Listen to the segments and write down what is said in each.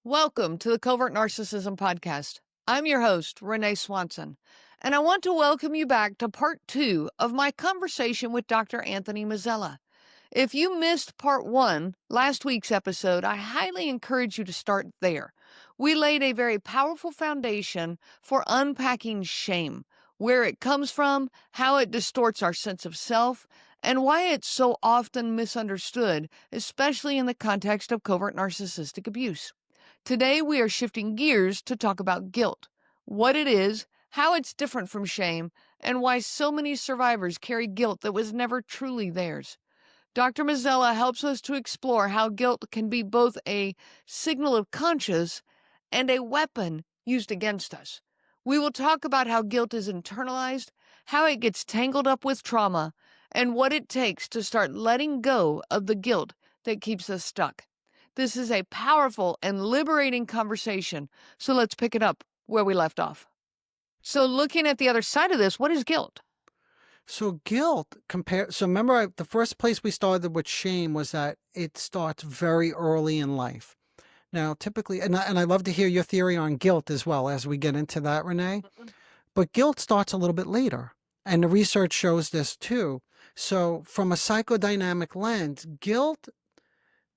Welcome to the Covert Narcissism Podcast. I'm your host, Renee Swanson, and I want to welcome you back to part 2 of my conversation with Dr. Anthony Mazzella. If you missed part 1, last week's episode, I highly encourage you to start there. We laid a very powerful foundation for unpacking shame, where it comes from, how it distorts our sense of self, and why it's so often misunderstood, especially in the context of covert narcissistic abuse. Today, we are shifting gears to talk about guilt, what it is, how it's different from shame, and why so many survivors carry guilt that was never truly theirs. Dr. Mazzella helps us to explore how guilt can be both a signal of conscience and a weapon used against us. We will talk about how guilt is internalized, how it gets tangled up with trauma, and what it takes to start letting go of the guilt that keeps us stuck. This is a powerful and liberating conversation, so let's pick it up where we left off. So looking at the other side of this, what is guilt? So guilt so remember the first place we started with shame was that it starts very early in life. Now, typically, and I love to hear your theory on guilt as well as we get into that, Renee. But guilt starts a little bit later. And the research shows this too. So from a psychodynamic lens, guilt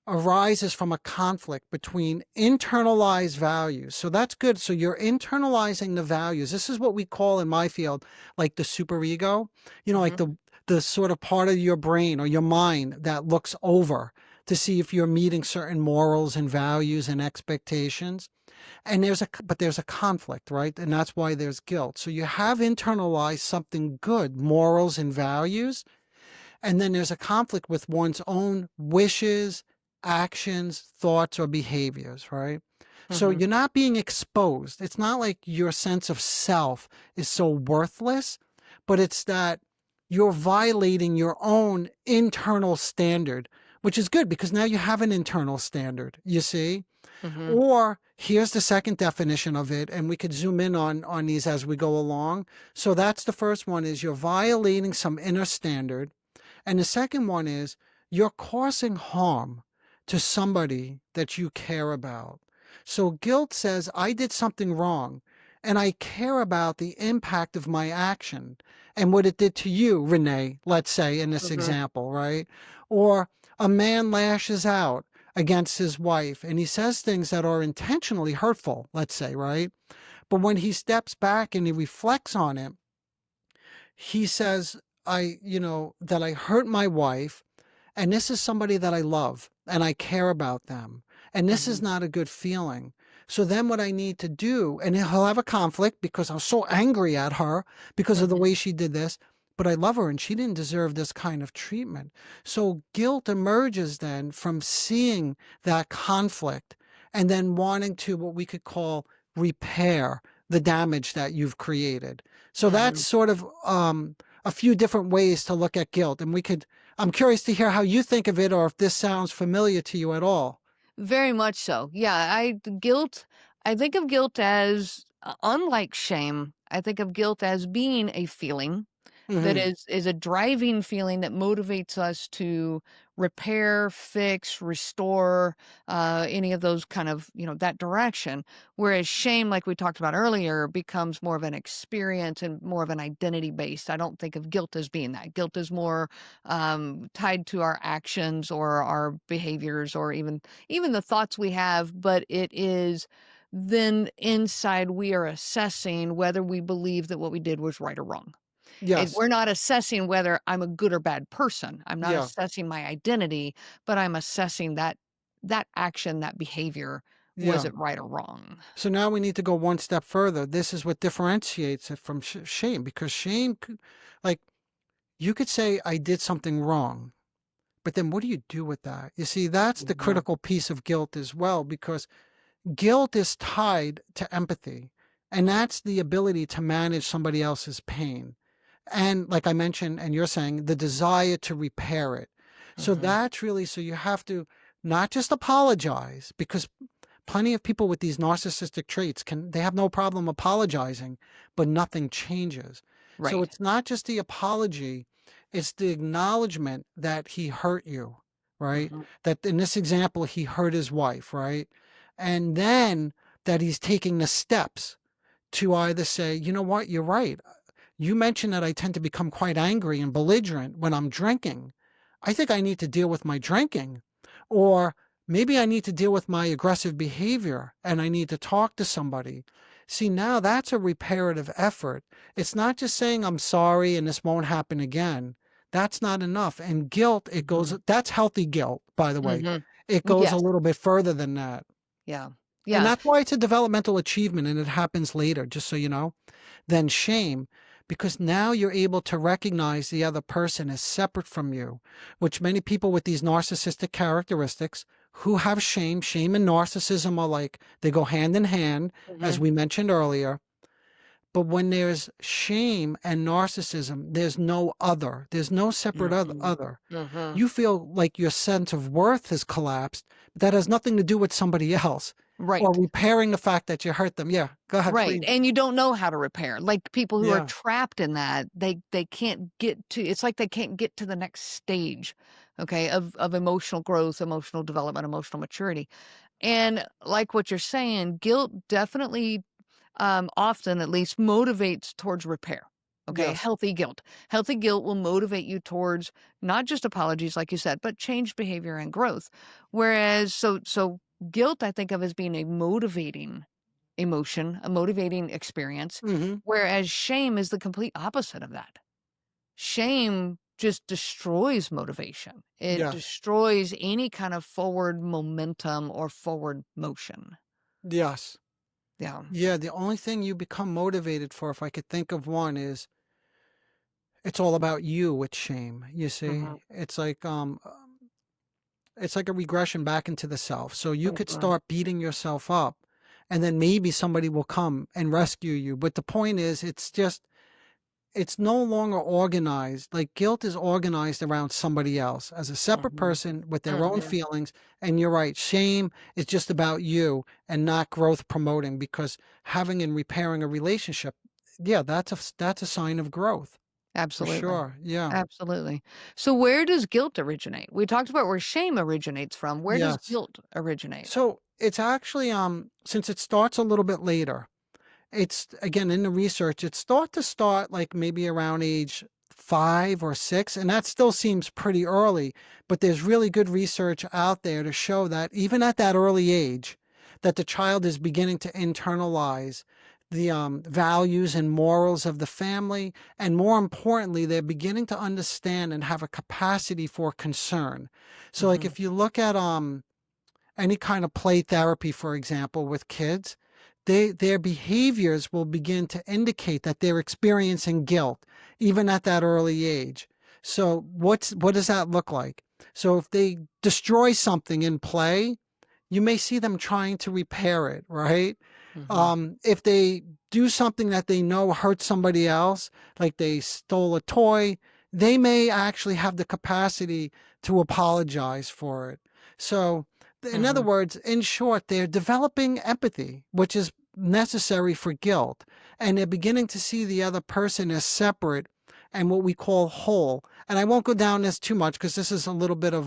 arises from a conflict between internalized values. So that's good. So you're internalizing the values. This is what we call in my field, like the superego, like the sort of part of your brain or your mind that looks over to see if you're meeting certain morals and values and expectations. And there's a conflict, right? And that's why there's guilt. So you have internalized something good, morals and values. And then there's a conflict with one's own wishes, actions, thoughts, or behaviors, right? So you're not being exposed. It's not like your sense of self is so worthless, but it's that you're violating your own internal standard, which is good because now you have an internal standard, you see? Or here's the second definition of it, and we could zoom in on these as we go along. So that's the first one is you're violating some inner standard. And the second one is you're causing harm to somebody that you care about. So guilt says, I did something wrong, and I care about the impact of my action and what it did to you, Renee, let's say in this example, right? Or a man lashes out against his wife, and he says things that are intentionally hurtful, let's say, right? But when he steps back and he reflects on it, he says, that I hurt my wife, and this is somebody that I love and I care about them. And this is not a good feeling. So then what I need to do, and he'll have a conflict because I'm so angry at her because of the way she did this, but I love her and she didn't deserve this kind of treatment. So guilt emerges then from seeing that conflict and then wanting to what we could call repair the damage that you've created. So that's sort of a few different ways to look at guilt. And I'm curious to hear how you think of it or if this sounds familiar to you at all. Very much so. Yeah, I think of guilt as, unlike shame, I think of guilt as being a feeling that Hmm. is a driving feeling that motivates us to repair, fix, restore, any of those kind of, that direction. Whereas shame, like we talked about earlier, becomes more of an experience and more of an identity based. I don't think of guilt as being that. Guilt is more tied to our actions or our behaviors or even the thoughts we have, but it is then inside we are assessing whether we believe that what we did was right or wrong. Yes. We're not assessing whether I'm a good or bad person. I'm not Yeah. assessing my identity, but I'm assessing that action, that behavior, was Yeah. it right or wrong? So now we need to go one step further. This is what differentiates it from shame, because shame, like you could say, I did something wrong, but then what do you do with that? You see, that's the Mhm. critical piece of guilt as well, because guilt is tied to empathy, and that's the ability to manage somebody else's pain. And like I mentioned, and you're saying, the desire to repair it. So Mhm. that's really, so you have to not just apologize, because plenty of people with these narcissistic traits they have no problem apologizing, but nothing changes. So Right. it's not just the apology, it's the acknowledgement that he hurt you, right? Mhm. That in this example, he hurt his wife, right? And then that he's taking the steps to either say, you know what, you're right. You mentioned that I tend to become quite angry and belligerent when I'm drinking. I think I need to deal with my drinking. Or maybe I need to deal with my aggressive behavior and I need to talk to somebody. See, now that's a reparative effort. It's not just saying I'm sorry and this won't happen again. That's not enough. And guilt, it goes, Mhm. that's healthy guilt, by the way. Mhm. It goes a Yes. little bit further than that. Yeah. And Yeah. that's why it's a developmental achievement and it happens later, just so you know, than shame, because now you're able to recognize the other person as separate from you, which many people with these narcissistic characteristics who have shame and narcissism are like, they go hand in hand, as Mhm. we mentioned earlier. But when there's shame and narcissism, there's no other, there's no separate Mhm. other. Mhm. You feel like your sense of worth has collapsed, but that has nothing to do with somebody else or Right. repairing the fact that you hurt them. Yeah, go ahead, Right, please. and you don't know how to repair. Like, people who are Yeah. trapped in that, they can't get to, it's like they can't get to the next stage, okay, of emotional growth, emotional development, emotional maturity. And like what you're saying, guilt definitely, often at least, motivates towards repair. Okay, Yes. healthy guilt. Healthy guilt will motivate you towards not just apologies, like you said, but change behavior and growth. Whereas, so guilt, I think of as being a motivating emotion, a motivating experience, Mhm. whereas shame is the complete opposite of that. Shame just destroys motivation. It Yes. destroys any kind of forward momentum or forward motion. Yes. Yeah. Yeah, the only thing you become motivated for, if I could think of one, is it's all about you with shame, you see? Mhm. It's like a regression back into the self. So you could Mhm. start beating yourself up and then maybe somebody will come and rescue you. But the point is, it's no longer organized. Like guilt is organized around somebody else as a separate Mhm. person with their own Mhm. feelings. And you're right, shame is just about you and not growth promoting because having and repairing a relationship, yeah, that's a sign of growth for Absolutely. sure. Yeah. Absolutely. So where does guilt originate? We talked about where shame originates from. Where does Yes. guilt originate? So it's actually since it starts a little bit later, it's again in the research, it's start like maybe around age 5 or 6, and that still seems pretty early. But there's really good research out there to show that even at that early age, that the child is beginning to internalize the values and morals of the family, and more importantly, they're beginning to understand and have a capacity for concern. So, like Mhm. if you look at any kind of play therapy, for example, with kids, their behaviors will begin to indicate that they're experiencing guilt, even at that early age. So what does that look like? So if they destroy something in play, you may see them trying to repair it, right? Mhm. If they do something that they know hurts somebody else, like they stole a toy, they may actually have the capacity to apologize for it. So, in other Mhm. words, in short, they're developing empathy, which is necessary for guilt. And they're beginning to see the other person as separate and what we call whole. And I won't go down this too much because this is a little bit of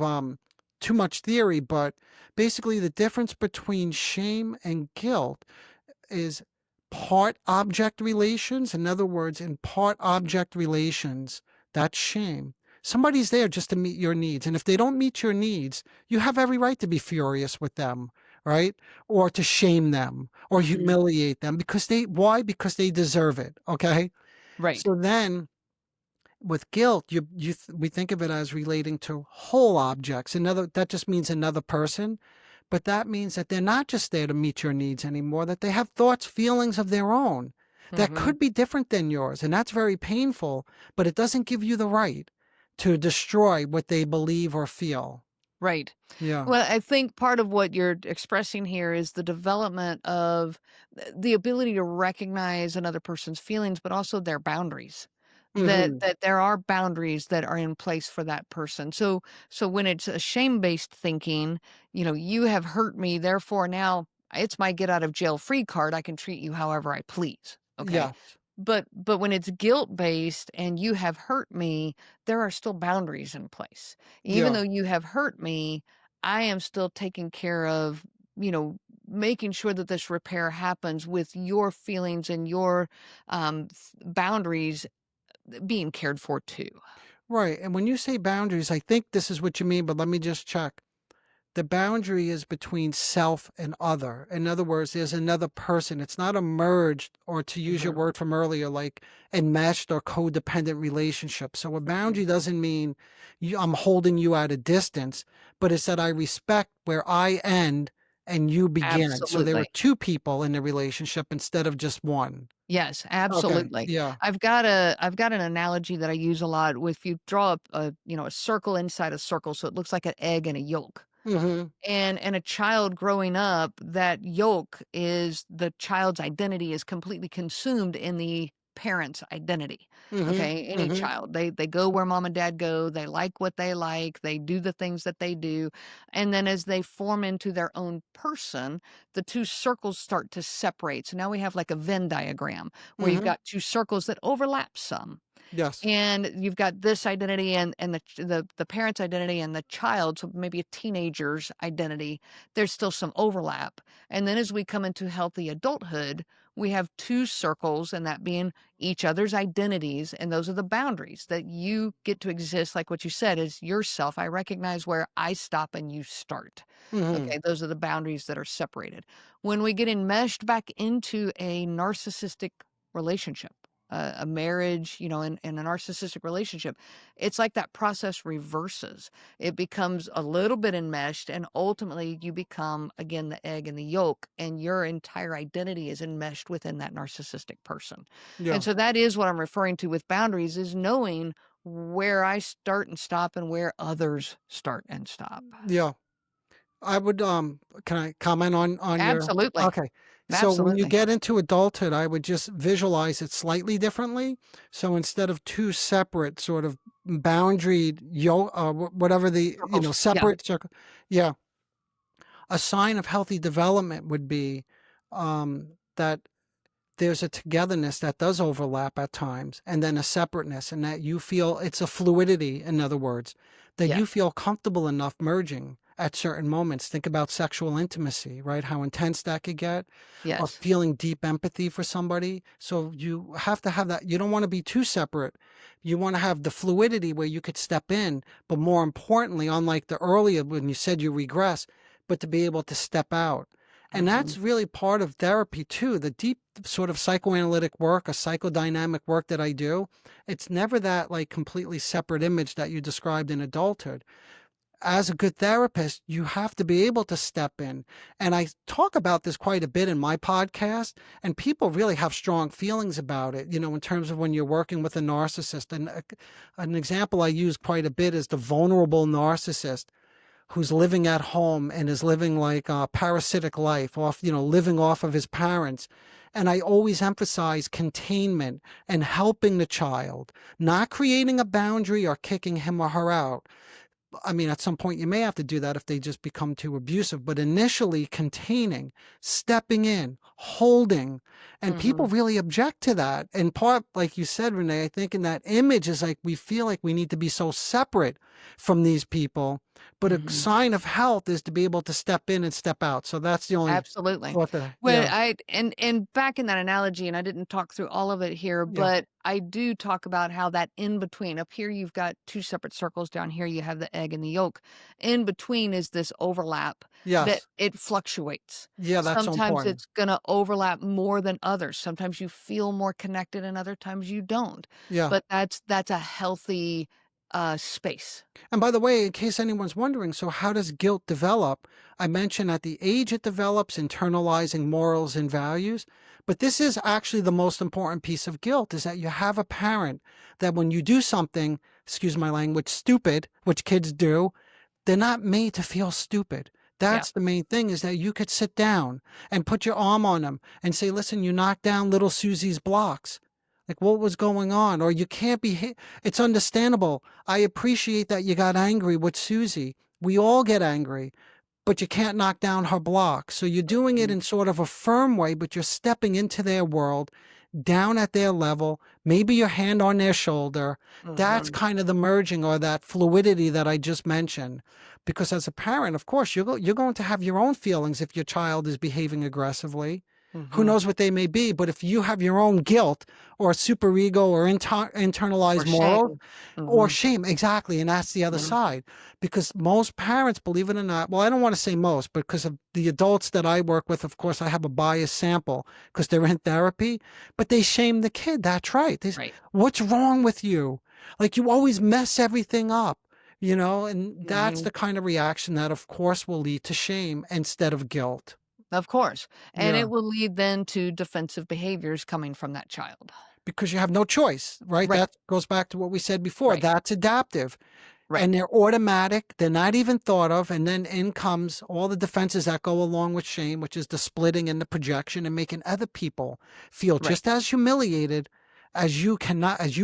too much theory, but basically the difference between shame and guilt is part object relations. In other words, in part object relations, that's shame. Somebody's there just to meet your needs. And if they don't meet your needs, you have every right to be furious with them, right? Or to shame them or Mhm. humiliate them because why? Because they deserve it. Okay. Right. So then with guilt, we think of it as relating to whole objects. That just means another person, but that means that they're not just there to meet your needs anymore, that they have thoughts, feelings of their own that Mhm. could be different than yours. And that's very painful, but it doesn't give you the right to destroy what they believe or feel. Right. Yeah. Well, I think part of what you're expressing here is the development of the ability to recognize another person's feelings, but also their boundaries. Hmm. That there are boundaries that are in place for that person. So when it's a shame-based thinking, you have hurt me, therefore now it's my get out of jail free card. I can treat you however I please. Okay. Yes. But when it's guilt-based and you have hurt me, there are still boundaries in place. Even Yeah. though you have hurt me, I am still taking care of, you know, making sure that this repair happens with your feelings and your boundaries being cared for too. Right. And when you say boundaries, I think this is what you mean, but let me just check. The boundary is between self and other. In other words, there's another person. It's not a merged, or to use your Hmm. word from earlier, like enmeshed or codependent relationship. So a boundary doesn't mean I'm holding you at a distance, but it's that I respect where I end and you begin. So there were Absolutely. two people in the relationship instead of just one. Yes, Okay. absolutely. Yeah. I've got an analogy that I use a lot with if you draw up a circle inside a circle, so it looks like an egg and a yolk. Hmm. And a child growing up, that yolk is the child's identity is completely consumed in the parent's identity. Hmm. Okay, any Hmm. child, they go where mom and dad go, they like what they like, they do the things that they do, and then as they form into their own person, the two circles start to separate. So now we have like a Venn diagram where you've Hmm. got two circles that overlap some. Yes. And you've got this identity and the parent's identity and the child, so maybe a teenager's identity, there's still some overlap. And then as we come into healthy adulthood, we have two circles, and that being each other's identities, and those are the boundaries that you get to exist, like what you said, is yourself. I recognize where I stop and you start. Hmm. Okay, those are the boundaries that are separated. When we get enmeshed back into a narcissistic relationship, a marriage, in a narcissistic relationship, it's like that process reverses. It becomes a little bit enmeshed, and ultimately you become, again, the egg and the yolk, and your entire identity is enmeshed within that narcissistic person. And Yeah. so that is what I'm referring to with boundaries, is knowing where I start and stop and where others start and stop. Yeah. I would, can I comment on your Absolutely. okay. So when you Absolutely. get into adulthood, I would just visualize it slightly differently. So instead of two separate sort of boundaried, whatever Circles. Yeah. separate circle, yeah, a sign of healthy development would be that there's a togetherness that does overlap at times, and then a separateness, and that you feel it's a fluidity, in other words, that Yeah. you feel comfortable enough merging at certain moments. Think about sexual intimacy, right? How intense that could get, or Yes. feeling deep empathy for somebody. So you have to have that. You don't want to be too separate. You want to have the fluidity where you could step in, but more importantly, unlike the earlier when you said you regress, but to be able to step out. And Mhm. that's really part of therapy too. The deep sort of psychoanalytic work, a psychodynamic work that I do, it's never that like completely separate image that you described in adulthood. As a good therapist, you have to be able to step in. And I talk about this quite a bit in my podcast, and people really have strong feelings about it, in terms of when you're working with a narcissist. And an example I use quite a bit is the vulnerable narcissist who's living at home and is living like a parasitic life off, living off of his parents. And I always emphasize containment and helping the child, not creating a boundary or kicking him or her out. I mean, at some point you may have to do that if they just become too abusive, but initially containing, stepping in, holding, and people Mhm. really object to that. And part, like you said, Renee, I think in that image is like we feel like we need to be so separate from these people, but a Mhm. sign of health is to be able to step in and step out. So that's the only Absolutely. thought that, Well, yeah, and back in that analogy, and I didn't talk through all of it here, yeah, but I do talk about how that in between, up here you've got two separate circles, down here you have the egg and the yolk. In between is this overlap that yes, it fluctuates. yeah, that's so Sometimes important. it's gonna overlap more than others. Sometimes you feel more connected and other times you don't. Yeah. But that's a healthy space. And by the way, in case anyone's wondering, so how does guilt develop? I mentioned at the age it develops, internalizing morals and values. But this is actually the most important piece of guilt is that you have a parent that when you do something, excuse my language, stupid, which kids do, they're not made to feel stupid. Yeah. That's the main thing is that you could sit down and put your arm on them and say, listen, you knocked down little Susie's blocks. Like what was going on? Or you can't be hit. It's understandable. I appreciate that you got angry with Susie. We all get angry, but you can't knock down her block. So you're doing it Mhm. in sort of a firm way, but you're stepping into their world, down at their level, maybe your hand on their shoulder. That's Mhm. kind of the merging or that fluidity that I just mentioned. Because as a parent, of course, you're going to have your own feelings if your child is behaving aggressively. Who Mhm. knows what they may be? But if you have your own guilt or superego or Or internalized morals shame. or Mhm. shame, exactly, and that's the other Mhm. side. Because most parents, believe it or not, well, I don't want to say most, but because of the adults that I work with, of course, I have a biased sample because they're in therapy, but they shame the kid. That's right. They say, Right. what's wrong with you? Like you always mess everything up, and that's Mhm. the kind of reaction that, of course, will lead to shame instead of guilt. Of course, and Yeah. it will lead then to defensive behaviors coming from that child. Because you have no choice, right? Right. That goes back to what we said before. Right. That's adaptive. Right. And they're automatic. They're not even thought of. And then in comes all the defenses that go along with shame, which is the splitting and the projection and making other people feel Right. just as humiliated as you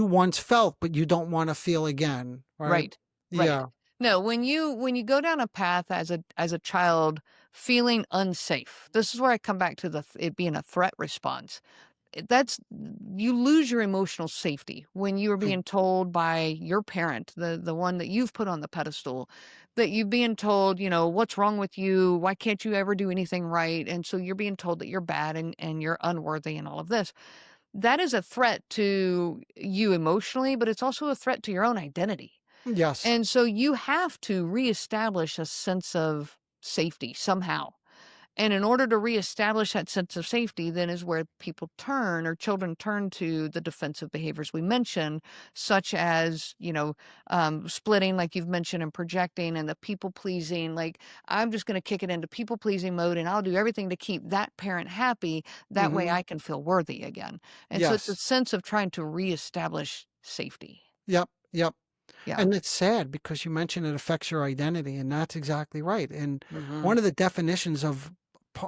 once felt, but you don't want to feel again. Right. Right. Right. Yeah. No, when you go down a path as a child feeling unsafe, this is where I come back to it being a threat response. That's you lose your emotional safety when you are Mm. being told by your parent, the one that you've put on the pedestal, that you being told, what's wrong with you? Why can't you ever do anything right? And so you're being told that you're bad and you're unworthy and all of this. That is a threat to you emotionally, but it's also a threat to your own identity. Yes. And so you have to reestablish a sense of safety somehow. And in order to reestablish that sense of safety, then is where people turn or children turn to the defensive behaviors we mentioned, such as, splitting, like you've mentioned, and projecting and the people pleasing. Like, I'm just going to kick it into people pleasing mode and I'll do everything to keep that parent happy. That way Hmm. I can feel worthy again. And so it's a Yes. sense of trying to reestablish safety. Yep. Yep. Yeah. And it's sad because you mentioned it affects your identity, and that's exactly right. And Hmm. one of the definitions of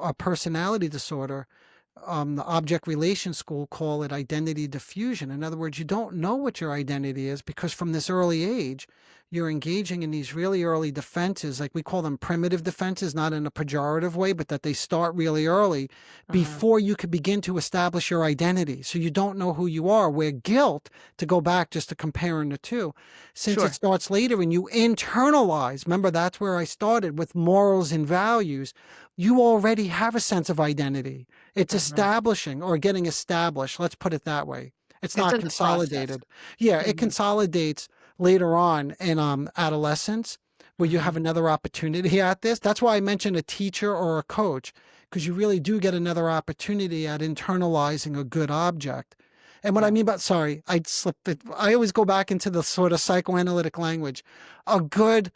a personality disorder, the object relation school call it identity diffusion. In other words, you don't know what your identity is because from this early age, you're engaging in these really early defenses, like we call them primitive defenses, not in a pejorative way, but that they start really early Hmm. before you could begin to establish your identity. So you don't know who you are. Where guilt, to go back just to comparing the two, since it Sure. starts later and you internalize, remember that's where I started with morals and values, you already have a sense of identity. It's Hmm. establishing or getting established. Let's put it that way. It's It's not in the process. consolidated. Yeah, it Hmm. consolidates later on in adolescence where you Hmm. have another opportunity at this. That's why I mentioned a teacher or a coach, because you really do get another opportunity at internalizing a good object. And what I Yeah. mean by, sorry, I slipped it. I always go back into the sort of psychoanalytic language. A good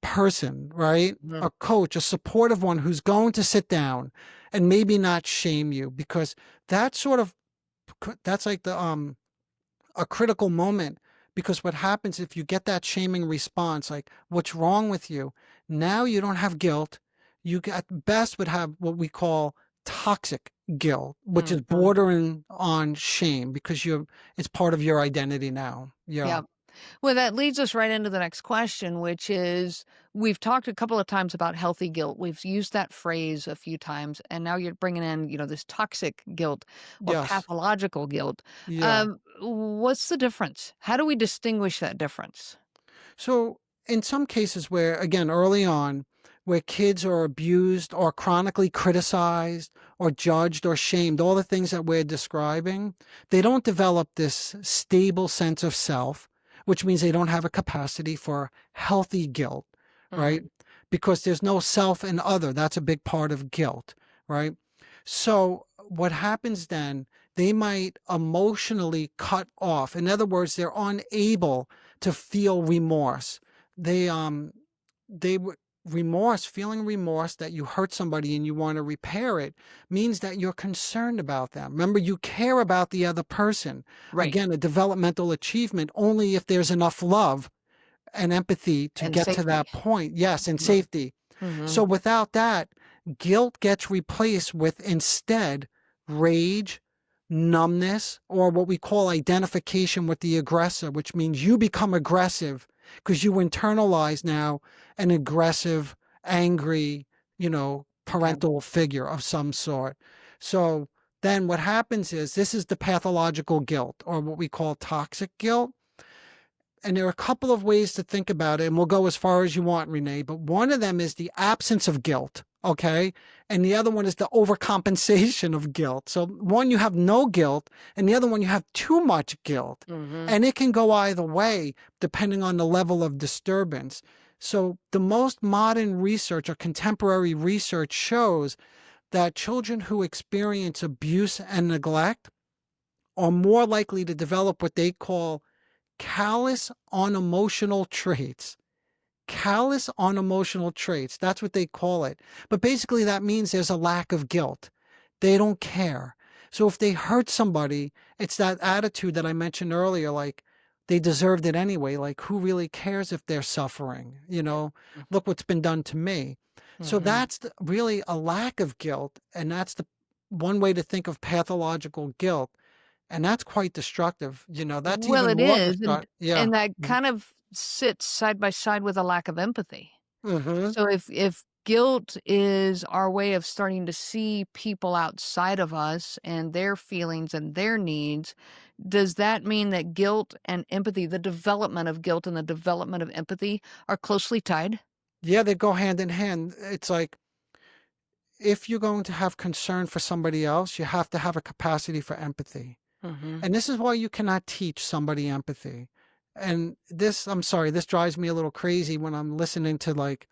person, right? Mhm. A coach, a supportive one who's going to sit down and maybe not shame you because that's sort of that's like the a critical moment because what happens if you get that shaming response like what's wrong with you? Now you don't have guilt. You at best would have what we call toxic guilt, which is Mhm. bordering on shame because you it's part of your identity now. Yeah. Yeah. Well, that leads us right into the next question, which is we've talked a couple of times about healthy guilt. We've used that phrase a few times, and now you're bringing in, this toxic guilt or Yes. pathological guilt. Yeah. What's the difference? How do we distinguish that difference? So, in some cases where, again, early on, where kids are abused or chronically criticized or judged or shamed, all the things that we're describing, they don't develop this stable sense of self, which means they don't have a capacity for healthy guilt, right? Hmm. Because there's no self and other. That's a big part of guilt, right? So, what happens then, they might emotionally cut off. In other words, they're unable to feel remorse. They they remorse, feeling remorse that you hurt somebody and you want to repair it means that you're concerned about them. Remember, you care about the other person. Right. Again, a developmental achievement only if there's enough love and empathy to And get to safety. that point. Yes, and Hmm. safety. Hmm. So without that, guilt gets replaced with instead rage, numbness, or what we call identification with the aggressor, which means you become aggressive because you internalize now an aggressive, angry, Okay. parental figure of some sort. So then what happens is this is the pathological guilt, or what we call toxic guilt. And there are a couple of ways to think about it, and we'll go as far as you want, Renee, but one of them is the absence of guilt, okay? And the other one is the overcompensation of guilt. So one, you have no guilt, and the other one, you have too much guilt. And it can go either way, depending on the level of disturbance. So the most modern research or contemporary research shows that children who experience abuse and neglect are more likely to develop what they call callous unemotional traits. Callous unemotional traits. That's what they call it. But basically, that means there's a lack of guilt. They don't care. So if they hurt somebody, it's that attitude that I mentioned earlier, like they deserved it anyway. Like, who really cares if they're suffering? Look what's been done to me. So that's really a lack of guilt. And that's the one way to think of pathological guilt. And that's quite destructive. That's Well, even it more is, destructive. Yeah. and that kind of sits side by side with a lack of empathy. Mm-hmm. So if guilt is our way of starting to see people outside of us and their feelings and their needs, does that mean that guilt and empathy, the development of guilt and the development of empathy, are closely tied? Yeah, they go hand in hand. It's like, if you're going to have concern for somebody else, you have to have a capacity for empathy. And this is why you cannot teach somebody empathy. And this, I'm sorry, this drives me a little crazy when I'm listening to like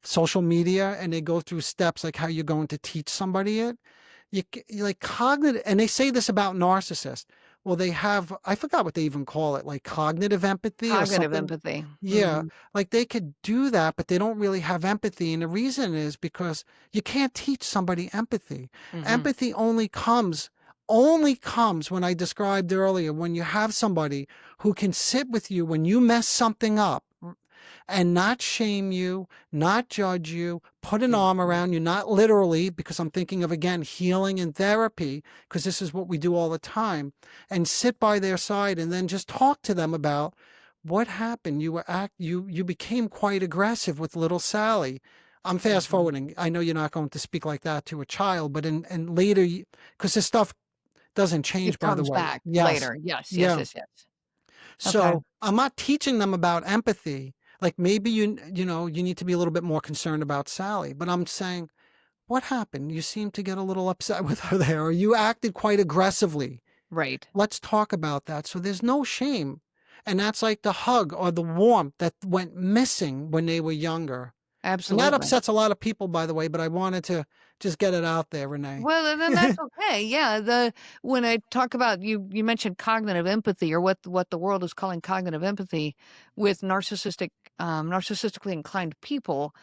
social media and they go through steps like how you're going to teach somebody it. You like cognitive, and they say this about narcissists. Well, they have, I forgot what they even call it, like cognitive empathy or Cognitive something. empathy. Yeah, like they could do that, but they don't really have empathy. And the reason is because you can't teach somebody empathy. Empathy only comes when I described earlier, when you have somebody who can sit with you when you mess something up and not shame you, not judge you, put an arm around you, not literally, because I'm thinking of, again, healing and therapy, because this is what we do all the time, and sit by their side and then just talk to them about what happened. You became quite aggressive with little Sally. I'm fast forwarding. I know you're not going to speak like that to a child, but in later, because this stuff doesn't change, It by the comes way. back Yes. later. Yes, yes, Yeah. yes, yes. Okay. So I'm not teaching them about empathy. Like maybe you need to be a little bit more concerned about Sally, but I'm saying, what happened? You seem to get a little upset with her there, or you acted quite aggressively. Right. Let's talk about that. So there's no shame. And that's like the hug or the warmth that went missing when they were younger. And that Absolutely. upsets a lot of people, by the way, but I wanted to just get it out there, Renee. Well, and then that's okay. Yeah, when I talk about you mentioned cognitive empathy, or what the world is calling cognitive empathy with narcissistically inclined people.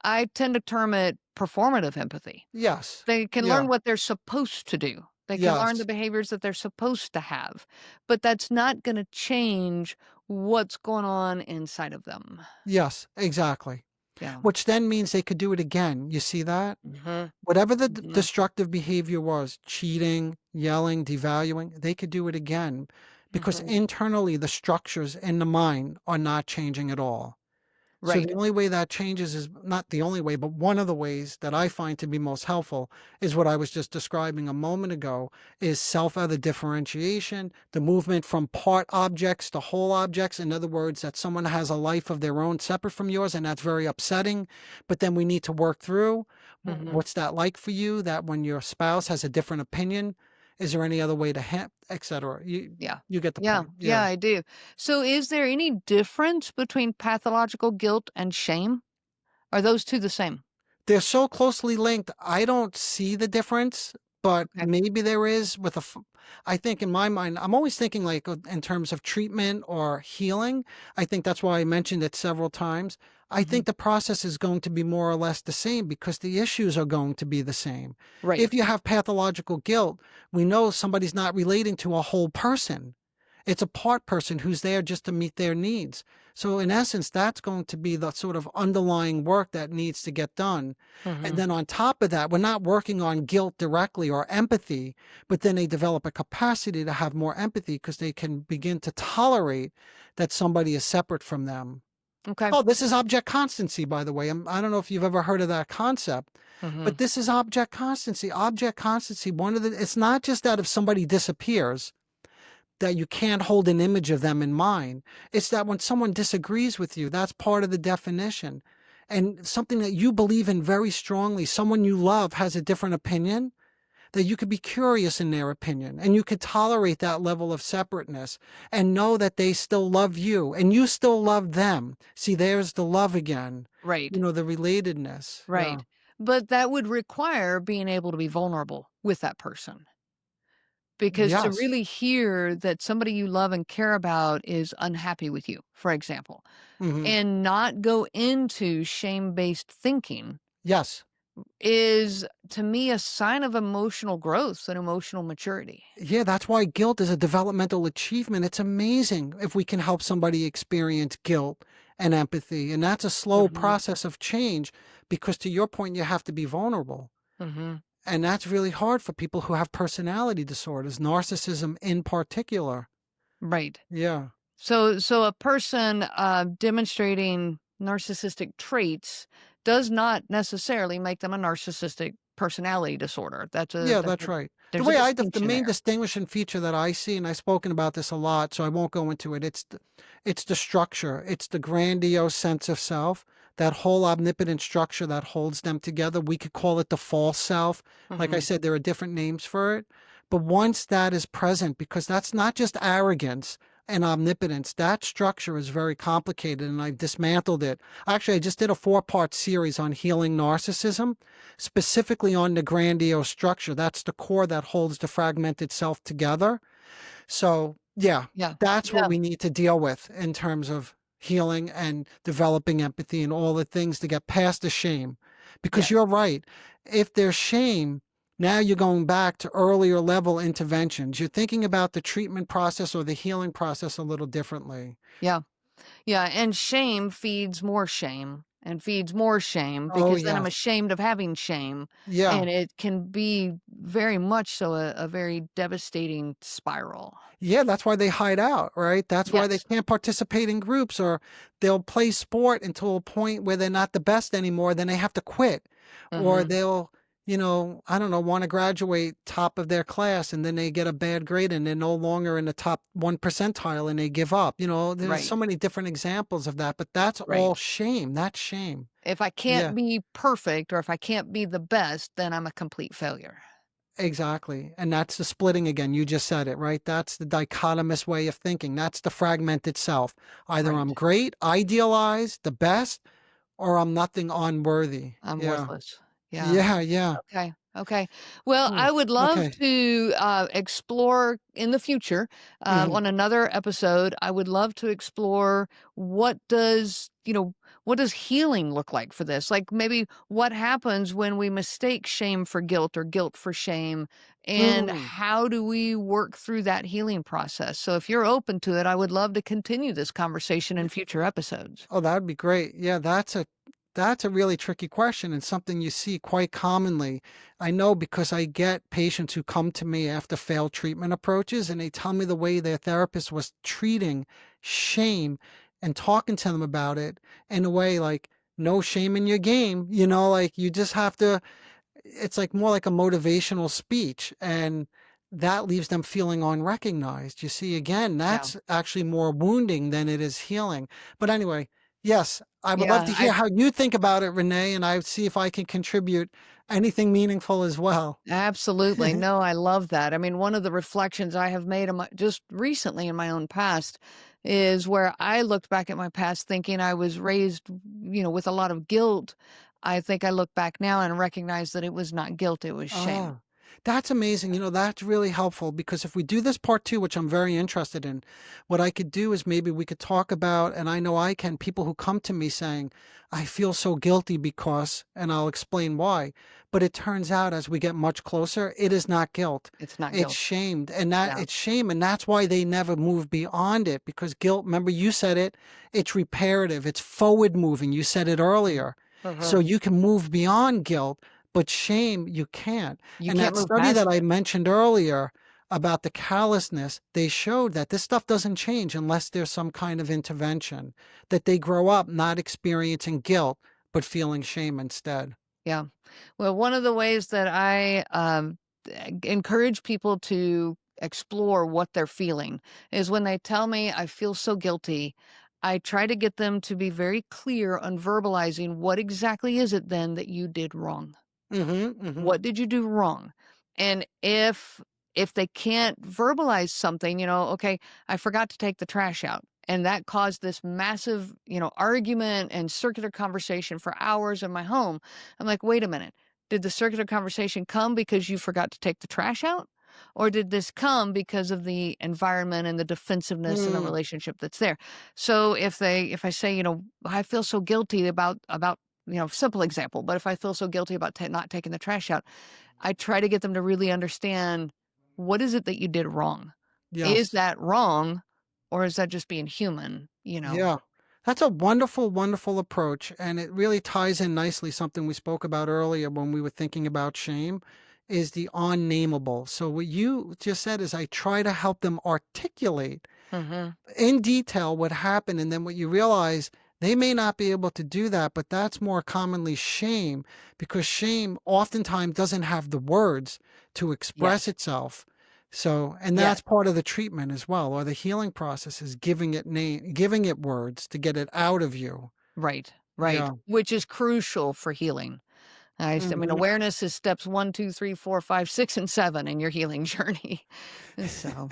I tend to term it performative empathy. Yes. They can Yeah. learn what they're supposed to do. They can learn the Yes. behaviors that they're supposed to have, but that's not going to change what's going on inside of them. Yes, exactly. Yeah. Which then means they could do it again. You see that? Mm-hmm. Whatever the Mm-hmm. destructive behavior was, cheating, yelling, devaluing, they could do it again because internally the structures in the mind are not changing at all. So Right. the only way that changes is not the only way, but one of the ways that I find to be most helpful is what I was just describing a moment ago, is self-other differentiation, the movement from part objects to whole objects. In other words, that someone has a life of their own separate from yours, and that's very upsetting. But then we need to work through what's that like for you, that when your spouse has a different opinion, is there any other way to et cetera? Yeah. You get the Yeah. point. Yeah, Yeah. I do. So is there any difference between pathological guilt and shame? Are those two the same? They're so closely linked, I don't see the difference, but Okay. maybe there is with I think in my mind, I'm always thinking like in terms of treatment or healing. I think that's why I mentioned it several times. I think the process is going to be more or less the same because the issues are going to be the same. Right. If you have pathological guilt, we know somebody's not relating to a whole person. It's a part person who's there just to meet their needs. So in essence, that's going to be the sort of underlying work that needs to get done. And then on top of that, we're not working on guilt directly or empathy, but then they develop a capacity to have more empathy because they can begin to tolerate that somebody is separate from them. Okay. Oh, this is object constancy, by the way. I don't know if you've ever heard of that concept, Mhm. but this is object constancy. Object constancy, it's not just that if somebody disappears, that you can't hold an image of them in mind. It's that when someone disagrees with you, that's part of the definition. And something that you believe in very strongly, someone you love has a different opinion, that you could be curious in their opinion and you could tolerate that level of separateness and know that they still love you and you still love them. See, there's the love again, Right. the relatedness. Yeah. Right. But that would require being able to be vulnerable with that person. Because to Yes. really hear that somebody you love and care about is unhappy with you, for example, Hmm. and not go into shame-based thinking Yes. is, to me, a sign of emotional growth and emotional maturity. Yeah, that's why guilt is a developmental achievement. It's amazing if we can help somebody experience guilt and empathy. And that's a slow Mhm. process of change because, to your point, you have to be vulnerable. Mhm. And that's really hard for people who have personality disorders, narcissism in particular. Right. Yeah. So a person, demonstrating narcissistic traits does not necessarily make them a narcissistic personality disorder. Yeah, that's right. The There's a way the distinction main there. distinguishing feature that I see, and I've spoken about this a lot, so I won't go into it. It's the structure. It's the grandiose sense of self, that whole omnipotent structure that holds them together. We could call it the false self. Like I Mhm. said, there are different names for it. But once that is present, because that's not just arrogance and omnipotence, that structure is very complicated, and I've dismantled it. Actually, I just did a 4-part series on healing narcissism, specifically on the grandiose structure. That's the core that holds the fragmented self together. So, yeah, Yeah. that's what Yeah. we need to deal with in terms of healing and developing empathy and all the things to get past the shame. Because Yes. you're right. If there's shame, now you're going back to earlier level interventions. You're thinking about the treatment process or the healing process a little differently. Yeah. Yeah, and shame feeds more shame and feeds more shame Oh, because then I'm yes. ashamed of having shame, Yeah. and it can be very much so a very devastating spiral. Yeah, that's why they hide out, right? That's why they Yes. can't participate in groups, or they'll play sport until a point where they're not the best anymore, then they have to quit. Or Mhm. they'll, I don't know, want to graduate top of their class and then they get a bad grade and they're no longer in the top 1 percentile and they give up. There's so Right. many different examples of that, but that's all Right. shame. That's shame. If I Yeah. can't be perfect or if I can't be the best, then I'm a complete failure. Exactly. And that's the splitting again. You just said it, right? That's the dichotomous way of thinking. That's the fragmented self. Either Right. I'm great, idealized, the best, or I'm nothing, unworthy. I'm Yeah. worthless. Yeah. Yeah. Yeah. Okay. Okay. Well, Ooh, I would love okay. to explore in the future Hmm. on another episode. I would love to explore what does healing look like for this? Like maybe what happens when we mistake shame for guilt or guilt for shame, and Mm. how do we work through that healing process? So if you're open to it, I would love to continue this conversation in future episodes. Oh, that would be great. Yeah, that's a really tricky question and something you see quite commonly. I know because I get patients who come to me after failed treatment approaches and they tell me the way their therapist was treating shame and talking to them about it in a way like no shame in your game, like you just have to, it's like more like a motivational speech, and that leaves them feeling unrecognized. You see, again, Yeah. that's actually more wounding than it is healing. But anyway, yes, I would love Yeah. to hear how you think about it, Renee, and I would see if I can contribute anything meaningful as well. Absolutely. No, I love that. I mean, one of the reflections I have made just recently in my own past is where I looked back at my past thinking I was raised, with a lot of guilt. I think I look back now and recognize that it was not guilt, it was shame. Oh, that's amazing. That's really helpful because if we do this part two, which I'm very interested in, what I could do is maybe we could talk about, and I know I can, people who come to me saying, I feel so guilty because, and I'll explain why. But it turns out as we get much closer, it is not guilt. It's not It's guilt. shamed. And that Yeah. it's shame. And that's why they never move beyond it because guilt, remember you said it, it's reparative, it's forward moving. You said it earlier. So Uh-huh. you can move beyond guilt, but shame, you can't. You And can't that move study that past I it. mentioned earlier, about the callousness, they showed that this stuff doesn't change unless there's some kind of intervention, that they grow up not experiencing guilt, but feeling shame instead. Yeah. Well, one of the ways that I encourage people to explore what they're feeling is when they tell me I feel so guilty. I try to get them to be very clear on verbalizing what exactly is it then that you did wrong. Mhm, mhm. What did you do wrong? And if they can't verbalize something, okay, I forgot to take the trash out. And that caused this massive, argument and circular conversation for hours in my home. I'm like, wait a minute. Did the circular conversation come because you forgot to take the trash out? Or did this come because of the environment and the defensiveness in the Mm, relationship that's there? So if I say, I feel so guilty about simple example, but if I feel so guilty about not taking the trash out, I try to get them to really understand, what is it that you did wrong? Is yes. that wrong, or is that just being human, Yeah. That's a wonderful, wonderful approach, and it really ties in nicely something we spoke about earlier when we were thinking about shame, is the unnameable. So what you just said is I try to help them articulate Mhm. in detail what happened, and then what you realize, they may not be able to do that, but that's more commonly shame, because shame oftentimes doesn't have the words to express Yes. itself. So, and Yes. that's part of the treatment as well, or the healing process, is giving it words to get it out of you. Right. Right. Yeah. Which is crucial for healing. I mean, Mhm. awareness is steps 1, 2, 3, 4, 5, 6, and 7 in your healing journey. So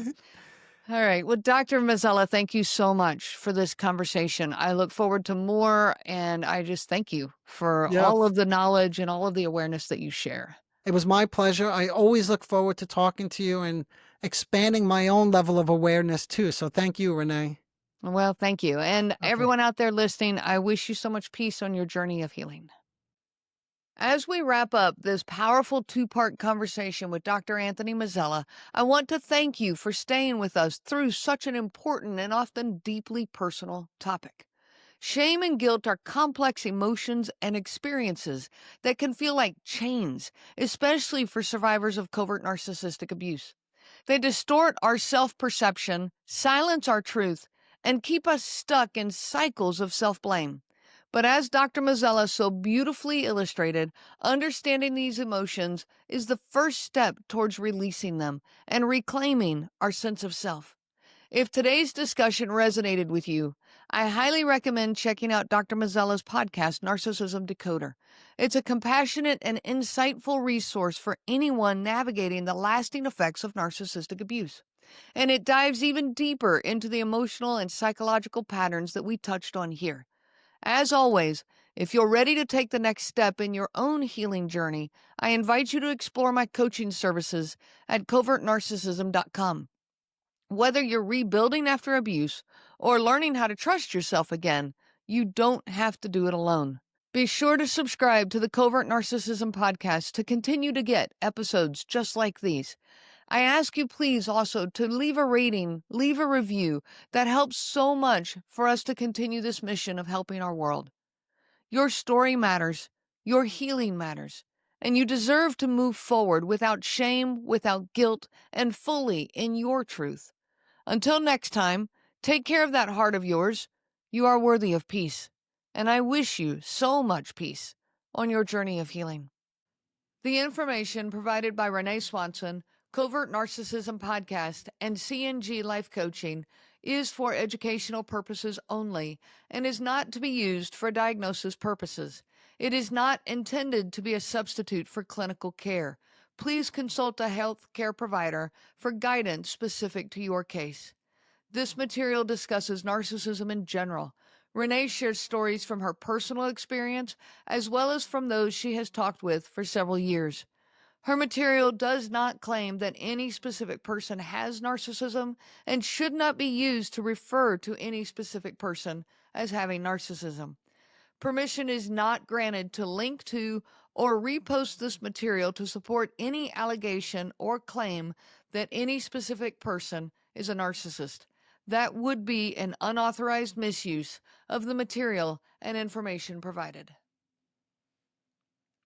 all right. Well, Dr. Mazzella, thank you so much for this conversation. I look forward to more, and I just thank you for Yeah. all of the knowledge and all of the awareness that you share. It was my pleasure. I always look forward to talking to you and expanding my own level of awareness too. So thank you, Renee. Well, thank you. And Okay. everyone out there listening, I wish you so much peace on your journey of healing. As we wrap up this powerful two-part conversation with Dr. Anthony Mazzella, I want to thank you for staying with us through such an important and often deeply personal topic. Shame and guilt are complex emotions and experiences that can feel like chains, especially for survivors of covert narcissistic abuse. They distort our self perception, silence our truth, and keep us stuck in cycles of self blame. But as Dr. Mazzella so beautifully illustrated, understanding these emotions is the first step towards releasing them and reclaiming our sense of self. If today's discussion resonated with you, I highly recommend checking out Dr. Mazzella's podcast, Narcissism Decoder. It's a compassionate and insightful resource for anyone navigating the lasting effects of narcissistic abuse. And it dives even deeper into the emotional and psychological patterns that we touched on here. As always, if you're ready to take the next step in your own healing journey, I invite you to explore my coaching services at covertnarcissism.com. Whether you're rebuilding after abuse or learning how to trust yourself again, you don't have to do it alone. Be sure to subscribe to the Covert Narcissism podcast to continue to get episodes just like these. I ask you please also to leave a rating, leave a review. That helps so much for us to continue this mission of helping our world. Your story matters, your healing matters, and you deserve to move forward without shame, without guilt, and fully in your truth. Until next time, take care of that heart of yours. You are worthy of peace. And I wish you so much peace on your journey of healing. The information provided by Renee Swanson, Covert Narcissism Podcast, and CNG Life Coaching is for educational purposes only and is not to be used for diagnosis purposes. It is not intended to be a substitute for clinical care. Please consult a health care provider for guidance specific to your case. This material discusses narcissism in general. Renee shares stories from her personal experience as well as from those she has talked with for several years. Her material does not claim that any specific person has narcissism and should not be used to refer to any specific person as having narcissism. Permission is not granted to link to or repost this material to support any allegation or claim that any specific person is a narcissist. That would be an unauthorized misuse of the material and information provided.